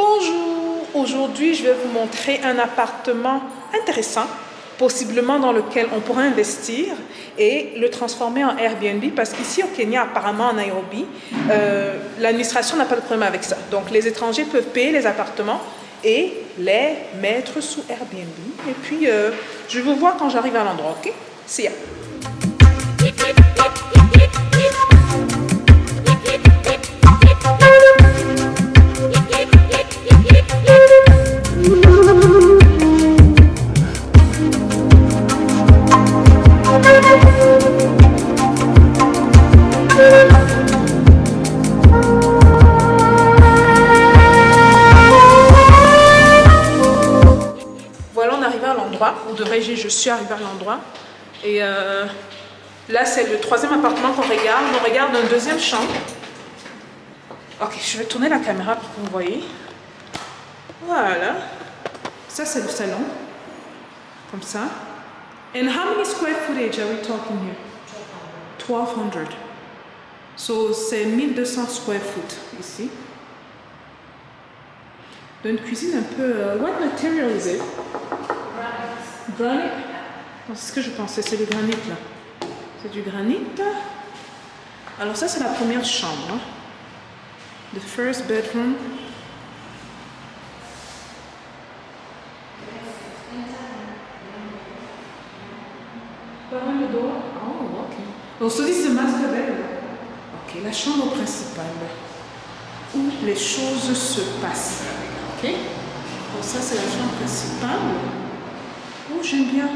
Bonjour, aujourd'hui je vais vous montrer un appartement intéressant, possiblement dans lequel on pourra investir et le transformer en Airbnb parce qu'ici au Kenya, apparemment en Nairobi, l'administration n'a pas de problème avec ça. Donc les étrangers peuvent payer les appartements et les mettre sous Airbnb. Et puis je vous vois quand j'arrive à l'endroit, ok? See ya! Voilà, on arrive à l'endroit, ou devrais-je dire, je suis arrivée à l'endroit. Et là, c'est le troisième appartement qu'on regarde. On regarde une deuxième chambre. Ok, je vais tourner la caméra pour que vous voyez. Voilà. Ça, c'est le salon. Comme ça. And how many square footage are we talking here? 1200. So, c'est 1200 square foot ici. Une cuisine un peu... what material is it? Granite. Granite? C'est ce que je pensais, c'est du granit là. C'est du granit. Alors ça, c'est la première chambre. The first bedroom. Oh, ok. Donc, so this is the master bedroom. Ok, la chambre principale. Où les choses se passent. Ok. Donc ça, c'est la chambre principale. Oh, j'aime bien.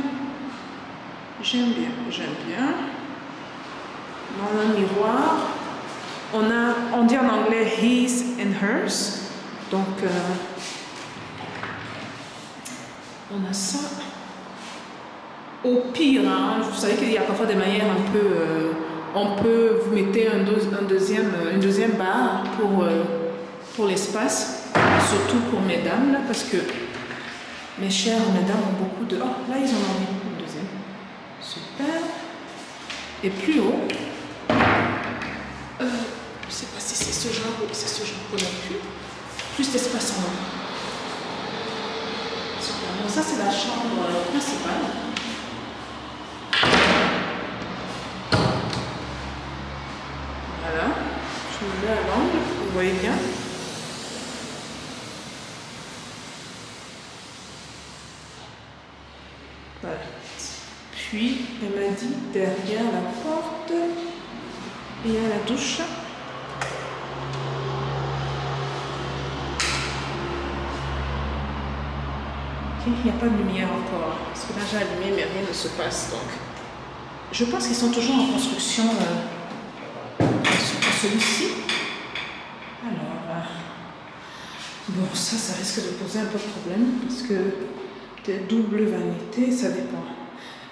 J'aime bien, j'aime bien. On a un miroir. On dit en anglais his and hers. Donc, on a ça. Au pire, hein, vous savez qu'il y a parfois des manières un peu... on peut vous mettre une deuxième barre pour l'espace. Surtout pour mesdames, là, parce que mes chères mesdames ont beaucoup de... Oh, là, ils en ont mis une deuxième. Super. Et plus haut, je ne sais pas si c'est ce genre ou c'est ce genre qu'on a plus d'espace en haut. Super. Donc ça, c'est la chambre principale. Voilà. Je me mets à l'angle, vous voyez bien. Voilà. Puis, elle m'a dit, derrière la porte, il y a la douche. Okay, il n'y a pas de lumière encore, parce que là j'ai allumé, mais rien ne se passe. Donc, je pense qu'ils sont toujours en construction sur celui-ci. Alors, bon, ça risque de poser un peu de problème, parce que des doubles vanités, ça dépend.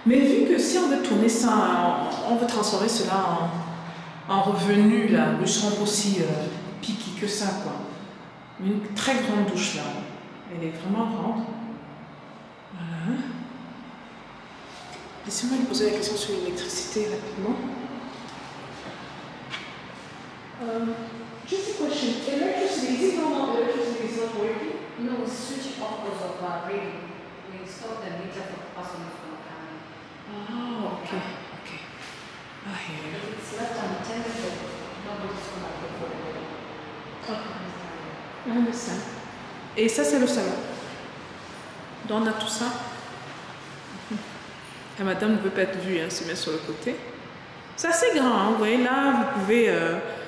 Mais vu que si on veut tourner ça, on veut transformer cela en revenu, là, nous serons aussi piqués que ça, quoi. Une très grande douche, là. Elle est vraiment grande. Voilà. Laissez-moi lui poser la question sur l'électricité rapidement. Just a question. Electricity, is it normal electricity is not working? No, we switch off because of rain. We installed the meter for customers from coming. Oh, okay, okay. I hear you. If it's left unattended, then nobody's going to pay for it. I understand. Et ça, c'est le salon. Donc, on a tout ça. La madame ne veut pas être vue, hein, se met sur le côté. C'est assez grand, hein, vous voyez, là, vous pouvez...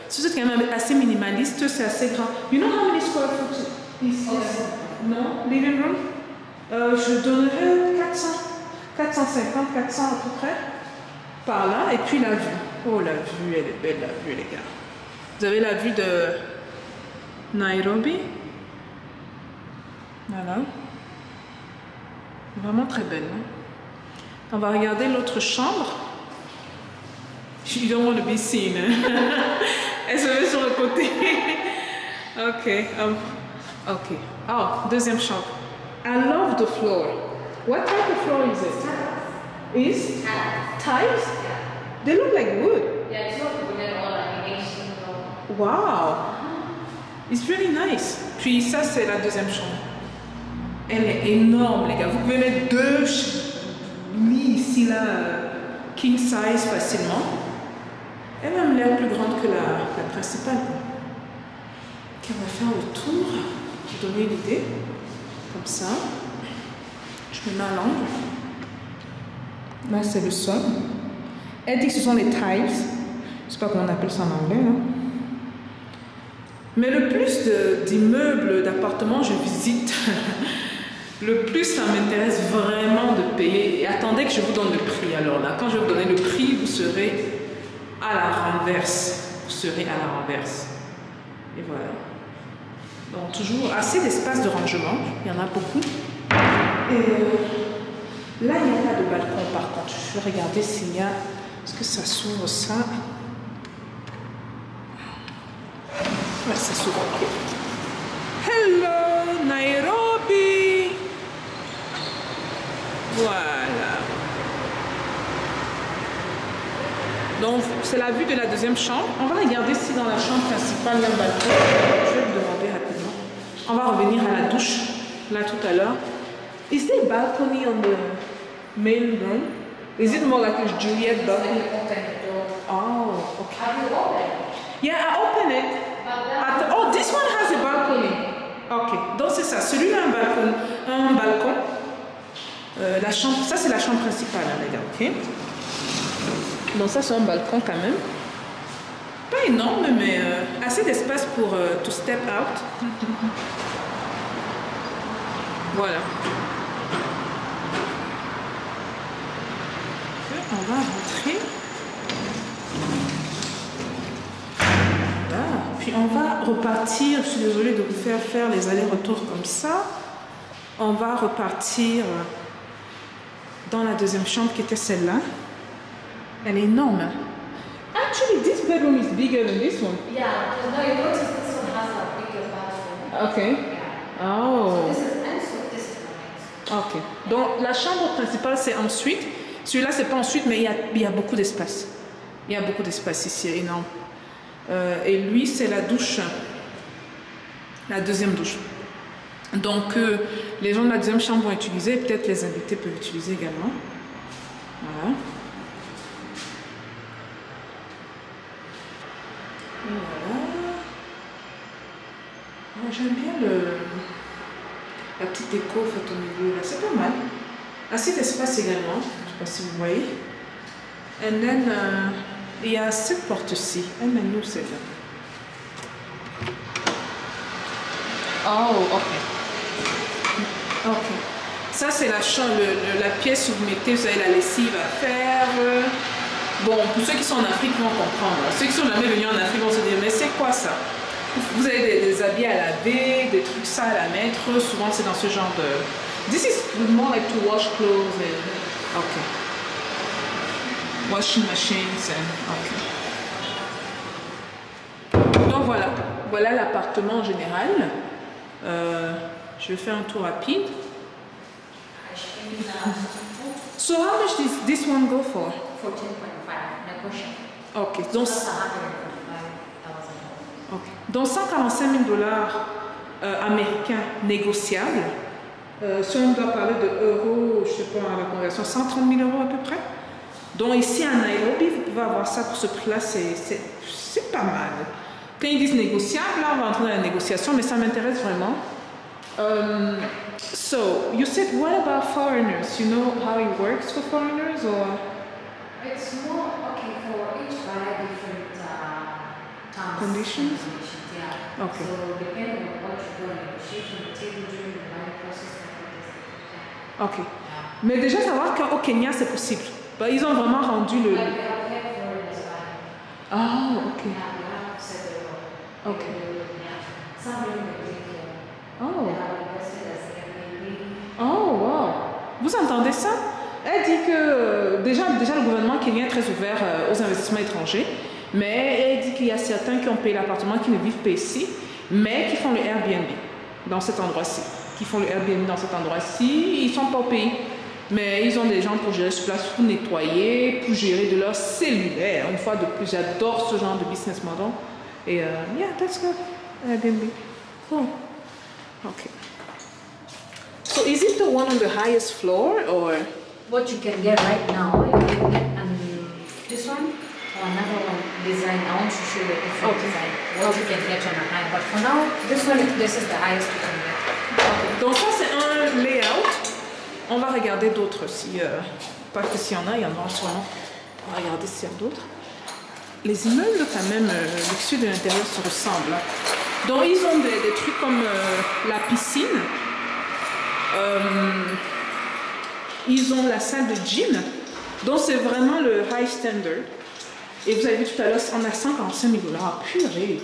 si vous êtes quand même assez minimaliste, c'est assez grand. You know how many square foot is non, living room? Je donnerais 450, 400 à peu près, par là, et puis la vue. Oh, la vue, elle est belle, la vue, les gars. Vous avez la vue de Nairobi. Voilà. Vraiment très belle. Hein? On va regarder l'autre chambre. You don't want to be seen. Elle se met sur le côté. Ok. Ok. Oh, deuxième chambre. I love the floor. What type of floor is it? Is tiles? They look like wood. Yeah, it's not wood at all, like Asian. Wow. It's really nice. Puis ça, c'est la deuxième chambre. Elle est énorme, les gars. Vous pouvez mettre 2 lits ici, là, king size facilement. Elle a même l'air plus grande que la principale. Ok, on va faire le tour. Je vais donner une idée. Comme ça. Je me mets à l'angle. Là, c'est le sol. Elle dit que ce sont les tiles. Je ne sais pas comment on appelle ça en anglais, là. Mais le plus d'immeubles, d'appartements, je visite, le plus ça m'intéresse vraiment de payer. Et attendez que je vous donne le prix. Alors là, quand je vais vous donner le prix, vous serez à la renverse. Vous serez à la renverse. Et voilà. Donc toujours assez d'espace de rangement. Il y en a beaucoup. Et là, il n'y a pas de balcon par contre. Je vais regarder s'il y a... Est-ce que ça s'ouvre ça? Ouais, ça s'ouvre. Hello, Nairobi. Voilà. Donc, c'est la vue de la deuxième chambre. On va regarder si dans la chambre principale, il y a un balcon. Je vais le demander rapidement. On va revenir à la douche, là, tout à l'heure. Is there a balcony on the main room? Is it more like a Juliet balcony? Oh, okay. Have you opened? Yeah, I open it. Oh, this one has a balcony. Ok, donc c'est ça. Celui-là a un balcon. La chambre, ça c'est la chambre principale, hein, les gars. Ok. Donc ça c'est un balcon quand même. Pas énorme, mais assez d'espace pour to step out. Voilà. On va rentrer. Voilà. Puis on va repartir. Je suis désolée de vous faire les allers-retours comme ça. On va repartir dans la deuxième chambre qui était celle-là. Elle est énorme. Actually, this bedroom is bigger than this one. Yeah, no, you notice this one has a bigger bathroom. Okay. Yeah. Oh. So this is and so this is the next. Ok. Donc la chambre principale c'est ensuite. Celui-là c'est pas ensuite, mais il y a beaucoup d'espace. Il y a beaucoup d'espace ici, énorme. Et lui c'est la douche, la deuxième douche. Donc les gens de la deuxième chambre vont utiliser, peut-être les invités peuvent utiliser également. Voilà. Voilà. J'aime bien la petite déco faite au milieu là, c'est pas mal. Assez d'espace également, je ne sais pas si vous voyez. And then, il y a cette porte-ci, elle mène nous celle-là. Oh, ok. Ok. Ça c'est la chambre, la pièce où vous mettez, vous avez la lessive à faire. Bon, pour ceux qui sont en Afrique vont comprendre. Ceux qui sont jamais venus en Afrique vont se dire, mais c'est quoi ça? Vous avez des habits à laver, des trucs sales à mettre. Souvent, c'est dans ce genre de... This is more like to wash clothes and... Okay. Washing machines and... Okay. Donc voilà. Voilà l'appartement en général. Je vais faire un tour rapide. So how much does this one go for? 14.5, negotiable. Ok. Donc... Plus 145,000. Okay. Donc 145 000 $ américains négociables. Si on doit parler de euros, je ne sais pas, à la conversion, 130 000 € à peu près. Donc ici à Nairobi, vous pouvez avoir ça pour ce prix-là, c'est pas mal. Quand ils disent négociable, là on va entrer dans la négociation, mais ça m'intéresse vraiment. So, you said, what about foreigners? You know how it works for foreigners, or? It's more okay for each buyer different terms Conditions? Yeah. Okay. So depending on what you go negotiate on the table during the buying process. Ok. Mais déjà savoir qu'au Kenya c'est possible. Bah, ils ont vraiment rendu le. Like we have foreigners buying. Ah, ok. Yeah, we have several. Ok. Yeah. Some bring the drink here. Oh. They are invested as Airbnb. Oh, wow. Vous entendez ça? Elle dit que déjà le gouvernement kenyan est très ouvert aux investissements étrangers, mais elle dit qu'il y a certains qui ont payé l'appartement qui ne vivent pas ici, mais qui font le Airbnb dans cet endroit-ci. Qui font le Airbnb dans cet endroit-ci, ils ne sont pas au pays, mais ils ont des gens pour gérer sur place, pour nettoyer, pour gérer de leur cellulaire. Une fois de plus, j'adore ce genre de business model. Et yeah, that's good. Airbnb. Cool. Okay. So is it the one on the highest floor or? What you can get right now, you can get this one or another one design. I want to show you a different design. What you can get on a high, but for now, this is the highest you can get. Okay. Donc ça c'est un layout. On va regarder d'autres si, pas que s'il y en a, il y en aura sûrement. On va regarder s'il y a d'autres. Les immeubles quand même, l'extérieur de l'intérieur se ressemblent. Donc ils ont des trucs comme la piscine. Ils ont la salle de gym. Donc c'est vraiment le high standard. Et vous avez vu tout à l'heure, on a 145 000 $. Purée.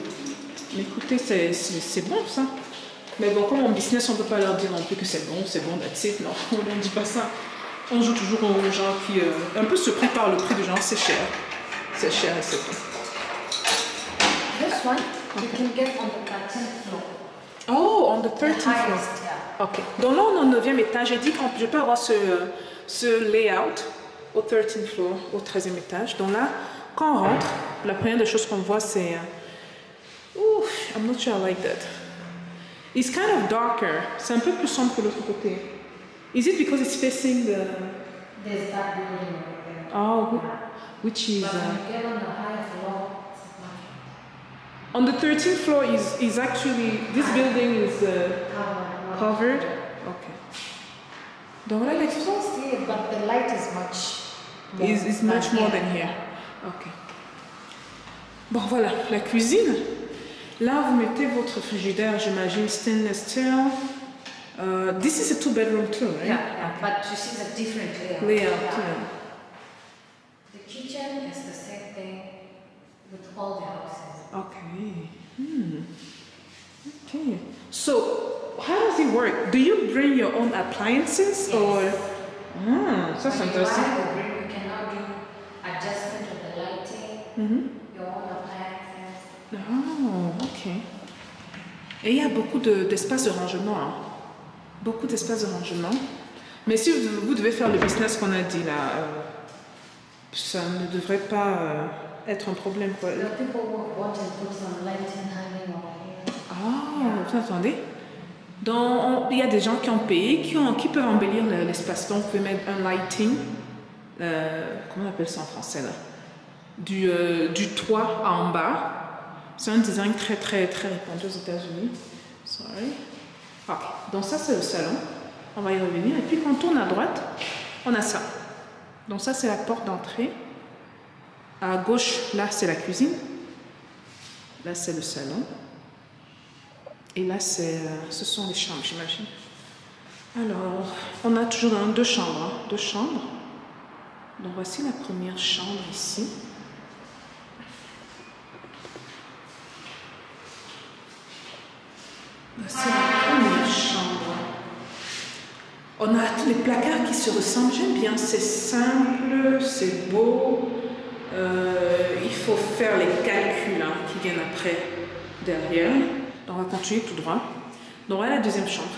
Mais écoutez, c'est bon ça. Mais bon, comme en business, on ne peut pas leur dire non plus que c'est bon, that's it. Non, on ne dit pas ça. On joue toujours aux gens qui un peu se préparent le prix de genre, c'est cher. C'est cher et c'est tout. This one, you can get on the 13th floor. Oh, on the 13th floor. Yeah. Ok. Donc là, on est au 9e étage. J'ai dit que je peux avoir ce layout au 13th floor, au 13e étage. Donc là, quand on rentre, la première des choses qu'on voit, c'est... I'm not sure I like that. It's kind of darker. C'est un peu plus sombre que l'autre côté. Is it because it's facing the... There's that building over there. Oh, which is... But when you get on the higher floor, it's much on the 13th floor is actually... This building is covered. Okay. Donc là, you don't see it, but the light is much is much more than here. Okay. Bon, voilà, la cuisine. Là, vous mettez votre frigidaire, j'imagine, stainless steel. This is a 2-bedroom too, right? Yeah, but you see the different layout. Yeah. The kitchen is the same thing with all the houses. Okay. Okay. So, how does it work? Do you bring your own appliances or? That's When interesting. you can now do adjustment of the lighting, your own appliances. Oh, ok. Et il y a beaucoup d'espace de rangement. Hein. Beaucoup d'espace de rangement. Mais si vous devez faire le business qu'on a dit là, ça ne devrait pas être un problème. Quoi. The people who want to put some lighting hanging over here. Ah, vous entendez? Il y a des gens qui ont payé, qui peuvent embellir l'espace. Donc, vous pouvez mettre un lighting, comment on appelle ça en français là? Du toit en bas. C'est un design très répandu aux États-Unis. Sorry. Ok, donc ça c'est le salon. On va y revenir. Et puis quand on tourne à droite, on a ça. Donc ça c'est la porte d'entrée. À gauche, là c'est la cuisine. Là c'est le salon. Et là ce sont les chambres, j'imagine. Alors, on a toujours deux chambres. Hein, 2 chambres. Donc voici la première chambre ici. C'est la première chambre. On a tous les placards qui se ressemblent. J'aime bien. C'est simple, c'est beau. Il faut faire les calculs hein, qui viennent après, derrière. Donc on va continuer tout droit. Donc voilà la deuxième chambre.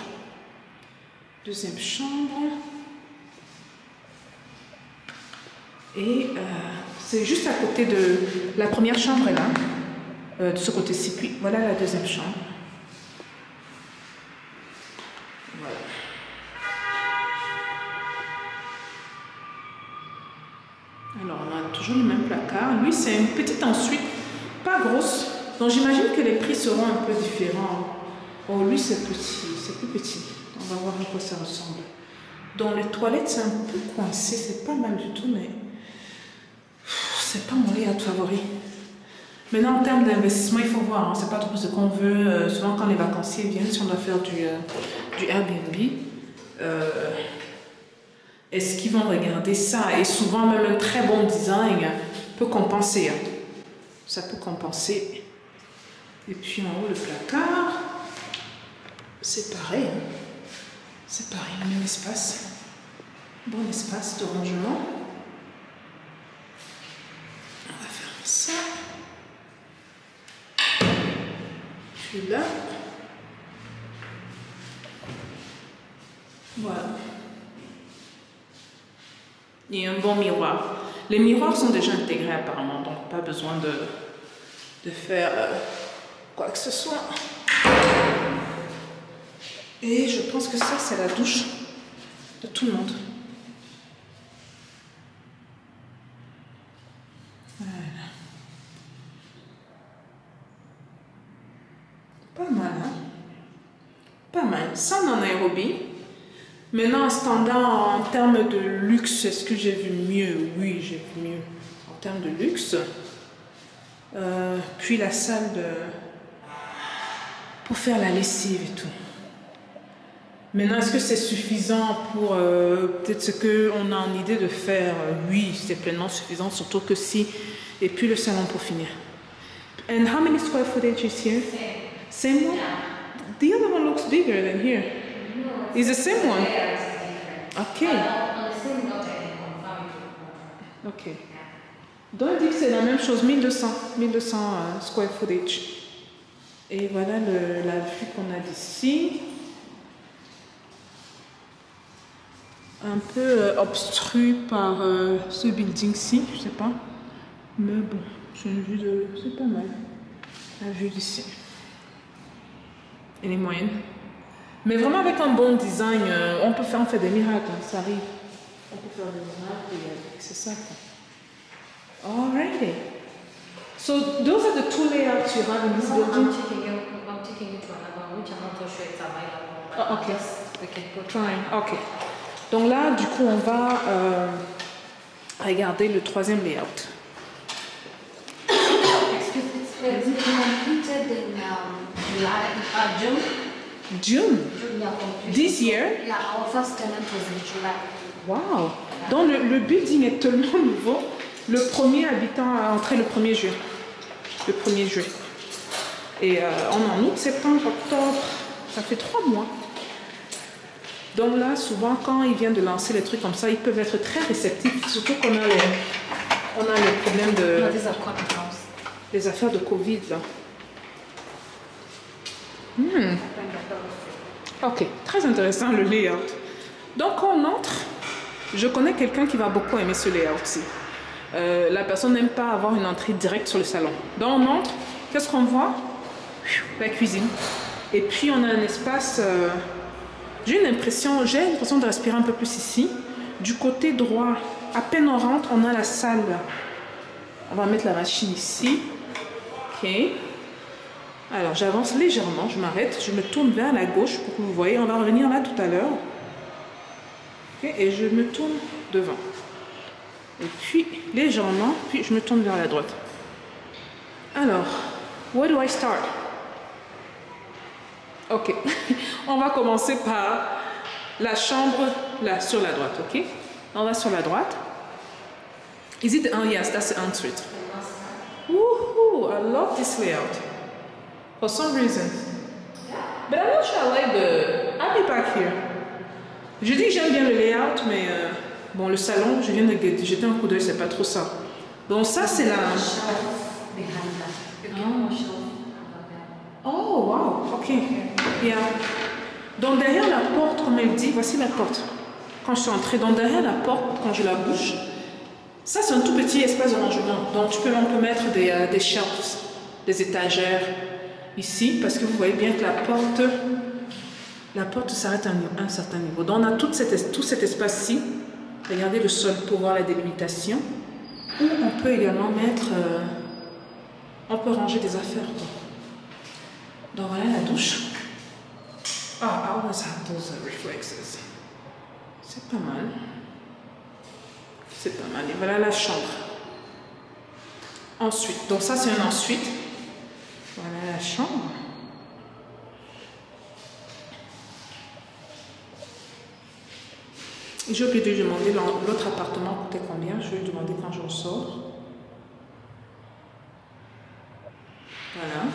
Deuxième chambre. Et c'est juste à côté de la première chambre est là. De ce côté-ci. Puis voilà la deuxième chambre. Voilà. Alors on a toujours le même placard. Lui c'est une petite ensuite, pas grosse. Donc j'imagine que les prix seront un peu différents. Oh lui c'est petit, c'est plus petit. On va voir à quoi ça ressemble. Donc les toilettes c'est un peu coincé, c'est pas mal du tout, mais c'est pas mon layout favori. Maintenant en termes d'investissement, il faut voir, hein, c'est pas trop ce qu'on veut. Souvent quand les vacanciers viennent, si on doit faire du Airbnb, est-ce qu'ils vont regarder ça? Et souvent même un très bon design peut compenser. Hein. Ça peut compenser. Et puis en haut le placard, c'est pareil. Hein. C'est pareil, le même espace. Bon espace de rangement. On va faire ça. Puis là. Voilà. Il y a un bon miroir. Les miroirs sont déjà intégrés apparemment, donc pas besoin de faire quoi que ce soit. Et je pense que ça, c'est la douche de tout le monde. Voilà. Pas mal, hein? Pas mal. Ça, en aérobie. Maintenant, en standard, en termes de luxe, est-ce que j'ai vu mieux? Oui, j'ai vu mieux en termes de luxe. Puis la salle pour faire la lessive et tout. Maintenant, est-ce que c'est suffisant pour peut-être ce qu'on a en idée de faire? Oui, c'est pleinement suffisant, surtout que si. Et puis le salon pour finir. And how many square footage is here? Same one? The other one looks bigger than here. It's the same one? Okay. Ok. Donc, il dit que c'est la même chose, 1200 square footage. Et voilà la vue qu'on a d'ici. Un peu obstru par ce building-ci, je sais pas. Mais bon, c'est une vue de... c'est pas mal. La vue d'ici. Elle est moyenne. Mais vraiment avec un bon design, on fait des miracles, ça arrive. On peut faire des miracles, c'est ça. Alrighty. So those are the two layouts you have in this building. I'm taking you to another, which I'm not so sure it's available. Oh, okay. We can go Trying. Okay. Donc là, du coup, on va regarder le troisième layout. Excuse me, is it completed in July, June? June? June, yeah, completed. This year? Yeah, our first tenant was in July. Wow! Donc le building est tellement nouveau. Le premier habitant a entré le 1er juillet. Le 1er juillet. Et on est en août, septembre, octobre. Ça fait 3 mois. Donc là, souvent, quand ils viennent de lancer les trucs comme ça, ils peuvent être très réceptifs. Surtout qu'on a le problème de... les affaires de Covid, là. Ok, très intéressant le layout. Donc quand on entre, je connais quelqu'un qui va beaucoup aimer ce layout-ci. La personne n'aime pas avoir une entrée directe sur le salon. Donc on entre, qu'est-ce qu'on voit? La cuisine. Et puis on a un espace... j'ai l'impression de respirer un peu plus ici. Du côté droit, à peine on rentre, on a la salle. On va mettre la machine ici. Ok. Alors j'avance légèrement, je m'arrête, je me tourne vers la gauche pour que vous voyez. On va revenir là tout à l'heure. Okay. Et je me tourne devant. Et puis légèrement, puis je me tourne vers la droite. Alors, where do I start? Ok. On va commencer par la chambre là sur la droite, ok? On va sur la droite. Is it? Oh yes, that's the ensuite. Woohoo! I love this layout. For some reason. But I'm not sure I like the... I'll be back here. Je dis que j'aime bien le layout, mais bon, le salon, je viens de jeter un coup d'œil, c'est pas trop ça. Donc ça, c'est la... Oh, wow, ok. Yeah. Donc derrière la porte, comme elle dit, voici la porte. Quand je suis entrée, donc derrière la porte, quand je la bouge, ça c'est un tout petit espace de rangement. Donc on peut mettre des shelves, des étagères ici, parce que vous voyez bien que la porte s'arrête à un certain niveau. Donc on a tout cet espace-ci. Regardez le sol pour voir la délimitation. Ou on peut également mettre, on peut ranger des affaires. Donc voilà la douche. I always have those reflexes. C'est pas mal. C'est pas mal. Et voilà la chambre. Ensuite, donc ça c'est un ensuite. Voilà la chambre. Et j'ai oublié de lui demander l'autre appartement coûtait combien. Je vais lui demander quand je ressors. Voilà.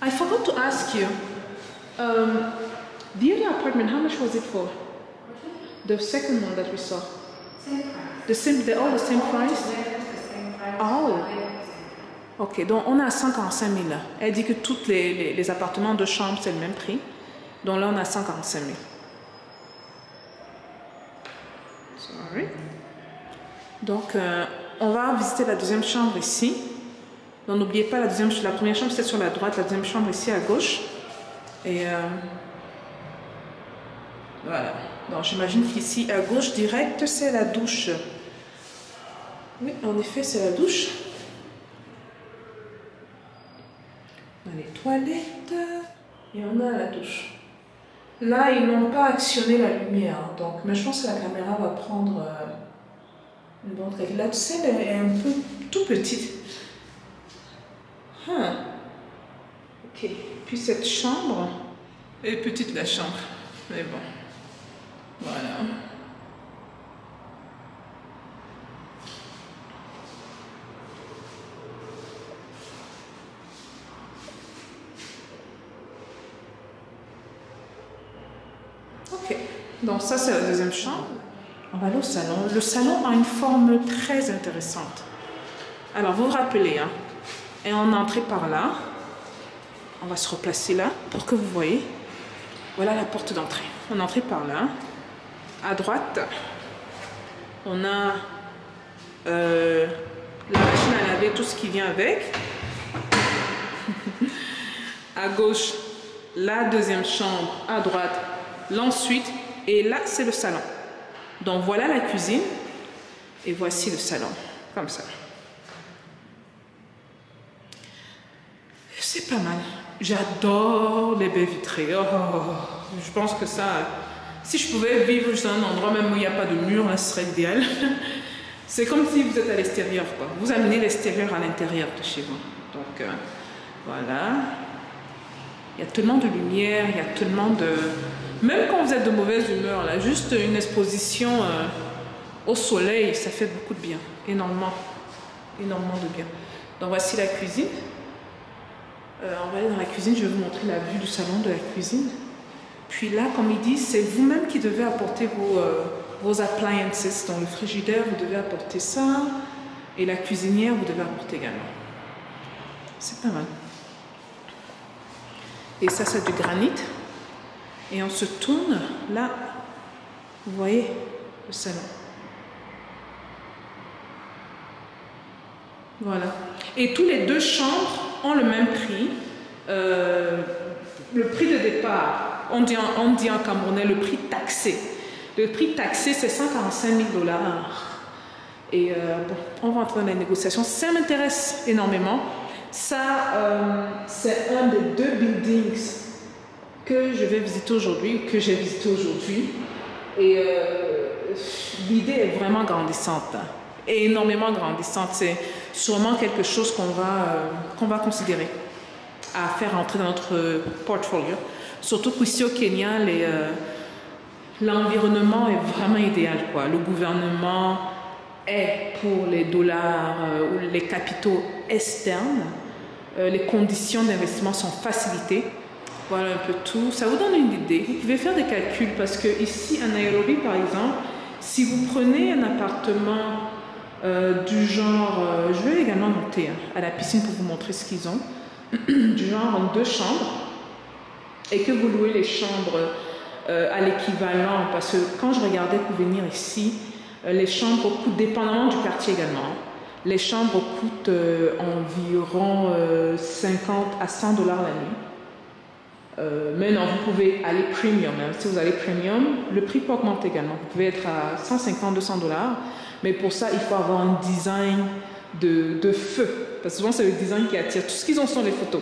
I forgot to ask you. The other apartment, how much was it for? The second one that we saw. They're all the same price? Oh. Ok, donc on est à 145 000 là. Elle dit que tous les appartements de chambre, c'est le même prix. Donc là, on a 145 000. Sorry. Donc, on va visiter la deuxième chambre ici. Donc n'oubliez pas, la première chambre c'est sur la droite, la deuxième chambre ici à gauche. Et voilà. Donc j'imagine qu'ici à gauche direct c'est la douche. Oui, en effet c'est la douche. On a les toilettes et on a la douche. Là, ils n'ont pas actionné la lumière, donc, mais je pense que la caméra va prendre une bonne règle. La scène est un peu tout petite. Ok, puis cette chambre est petite, la chambre, mais bon, voilà. Ok, donc ça c'est la deuxième chambre. On va aller au salon. Le salon a une forme très intéressante. Alors vous vous rappelez, hein, et on entre par là. On va se replacer là pour que vous voyez. Voilà la porte d'entrée. On entre par là. À droite, on a la machine à laver, tout ce qui vient avec. À gauche, la deuxième chambre. À droite, l'ensuite. Et là, c'est le salon. Donc voilà la cuisine. Et voici le salon. Comme ça. C'est pas mal. J'adore les baies vitrées. Je pense que ça, si je pouvais vivre dans un endroit même où il n'y a pas de mur, là, ce serait idéal. C'est comme si vous êtes à l'extérieur, quoi. Vous amenez l'extérieur à l'intérieur de chez vous. Donc, voilà. Il y a tellement de lumière, il y a tellement de... Même quand vous êtes de mauvaise humeur, là, juste une exposition au soleil, ça fait beaucoup de bien. Énormément. Énormément de bien. Donc, voici la cuisine. On va aller dans la cuisine, je vais vous montrer la vue du salon de la cuisine. Puis là, comme il dit, c'est vous-même qui devez apporter vos appliances. Dans le frigidaire, vous devez apporter ça. Et la cuisinière, vous devez apporter également. C'est pas mal. Et ça, c'est du granit. Et on se tourne. Là, vous voyez le salon. Voilà. Et tous les deux chambres ont le même prix. Le prix de départ, on dit en camerounais le prix taxé. Le prix taxé, c'est 145 000 $. Et bon, on va entrer dans les négociations. Ça m'intéresse énormément. Ça, c'est un des deux buildings que je vais visiter aujourd'hui, que j'ai visité aujourd'hui. Et l'idée est vraiment grandissante. Énormément grandissante. C'est sûrement quelque chose qu'on va considérer à faire entrer dans notre portfolio. Surtout qu'ici au Kenya, l'environnement est vraiment idéal, quoi. Le gouvernement est pour les dollars ou les capitaux externes. Les conditions d'investissement sont facilitées. Voilà un peu tout. Ça vous donne une idée. Vous pouvez faire des calculs parce que ici à Nairobi, par exemple, si vous prenez un appartement du genre, je vais également monter à la piscine pour vous montrer ce qu'ils ont, du genre en 2 chambres, et que vous louez les chambres à l'équivalent, parce que quand je regardais pour venir ici, les chambres coûtent, dépendamment du quartier également, les chambres coûtent environ 50 à 100 $ la nuit. Maintenant, vous pouvez aller premium. Hein. Si vous allez premium, le prix peut augmenter également. Vous pouvez être à 150, 200 $. Mais pour ça, il faut avoir un design de feu. Parce que souvent, c'est le design qui attire. Tout ce qu'ils ont sont les photos.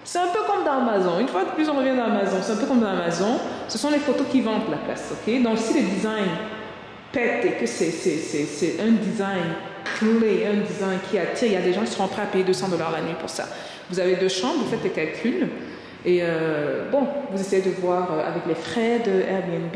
C'est un peu comme dans Amazon. Une fois de plus, on revient dans Amazon. C'est un peu comme dans Amazon. Ce sont les photos qui vendent la place. Okay? Donc, si le design pète et que c'est un design clé, un design qui attire, il y a des gens qui seront prêts à payer 200 $ la nuit pour ça. Vous avez 2 chambres, vous faites les calculs. Et bon, vous essayez de voir avec les frais de Airbnb,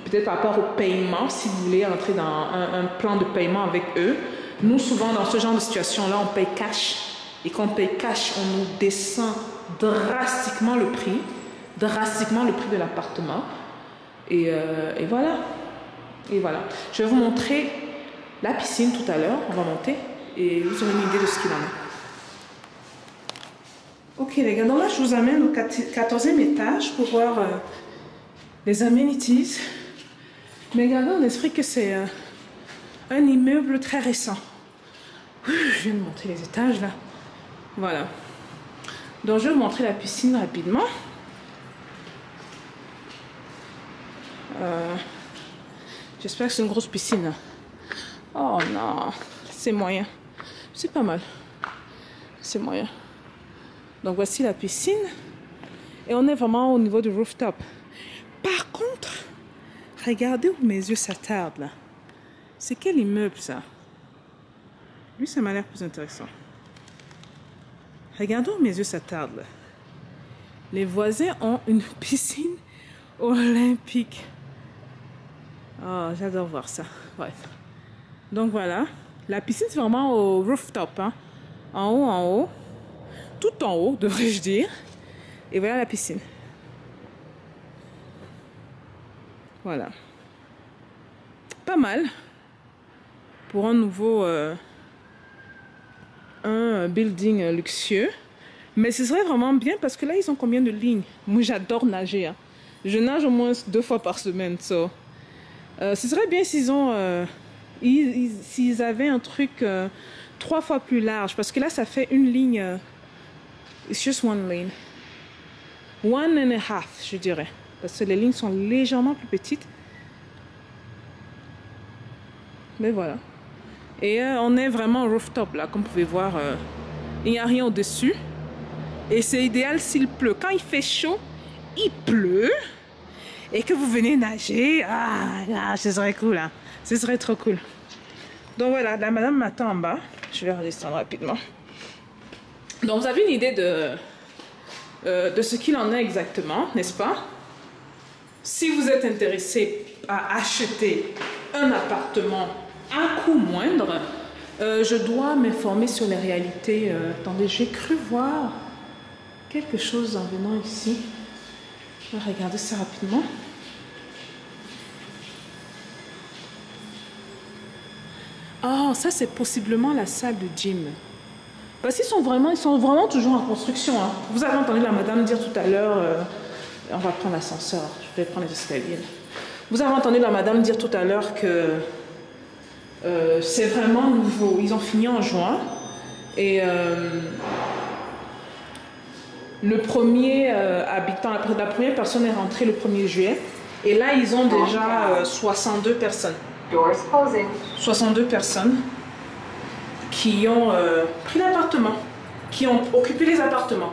peut-être par rapport au paiement, si vous voulez entrer dans un plan de paiement avec eux. Nous, souvent, dans ce genre de situation-là, on paye cash. Et quand on paye cash, on nous descend drastiquement le prix de l'appartement. Et voilà. Et voilà. Je vais vous montrer la piscine tout à l'heure. On va monter et vous aurez une idée de ce qu'il en est. Ok les gars, donc là je vous amène au 14e étage pour voir les amenities. Mais gardez en esprit que c'est un immeuble très récent. Je viens de montrer les étages là. Voilà. Donc je vais vous montrer la piscine rapidement. J'espère que c'est une grosse piscine. Oh non, c'est moyen. C'est pas mal. C'est moyen. Donc voici la piscine. Et on est vraiment au niveau du rooftop. Par contre, regardez où mes yeux s'attardent là. C'est quel immeuble ça? Lui, ça m'a l'air plus intéressant. Regardez où mes yeux s'attardent là. Les voisins ont une piscine olympique. Oh, j'adore voir ça. Bref. Donc voilà. La piscine, c'est vraiment au rooftop. Hein. En haut. Tout en haut, devrais-je dire. Et voilà la piscine. Voilà. Pas mal. Pour un nouveau... un building luxueux. Mais ce serait vraiment bien parce que là, ils ont combien de lignes? Moi, j'adore nager. Hein. Je nage au moins 2 fois par semaine. So. Ce serait bien s'ils ont... s'ils avaient un truc 3 fois plus large. Parce que là, ça fait une ligne... it's just one lane. 1.5, je dirais. Parce que les lignes sont légèrement plus petites. Mais voilà. Et on est vraiment au rooftop, là. Comme vous pouvez voir, il n'y a rien au-dessus. Et c'est idéal s'il pleut. Quand il fait chaud, il pleut. Et que vous venez nager. Ce serait cool, hein. Ce serait trop cool. Donc voilà, la madame m'attend en bas. Je vais redescendre rapidement. Donc vous avez une idée de ce qu'il en est exactement, n'est-ce pas? Si vous êtes intéressé à acheter un appartement à coût moindre, je dois m'informer sur les réalités. Attendez, j'ai cru voir quelque chose en venant ici. Je vais regarder ça rapidement. Ah, ça c'est possiblement la salle de gym. Parce qu'ils sont vraiment toujours en construction. Hein. Vous avez entendu la madame dire tout à l'heure, on va prendre l'ascenseur, je vais prendre les escaliers. Vous avez entendu la madame dire tout à l'heure que c'est vraiment nouveau. Ils ont fini en juin et le premier habitant, la première personne est rentrée le 1er juillet et là ils ont déjà 62 personnes. 62 personnes qui ont pris l'appartement, qui ont occupé les appartements.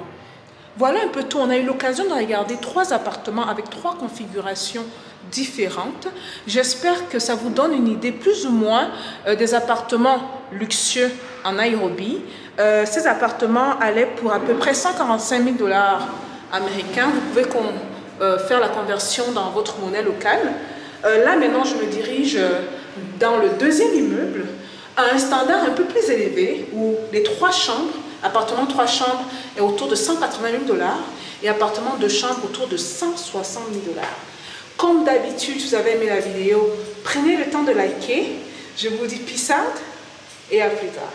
Voilà un peu tout. On a eu l'occasion de regarder 3 appartements avec 3 configurations différentes. J'espère que ça vous donne une idée plus ou moins des appartements luxueux en Nairobi. Ces appartements allaient pour à peu près 145 000 $ américains. Vous pouvez faire la conversion dans votre monnaie locale. Là maintenant je me dirige dans le 2e immeuble à un standard un peu plus élevé où les 3 chambres, appartement 3 chambres est autour de 180 000 $ et appartement 2 chambres autour de 160 000 $. Comme d'habitude, si vous avez aimé la vidéo, prenez le temps de liker. Je vous dis peace out et à plus tard.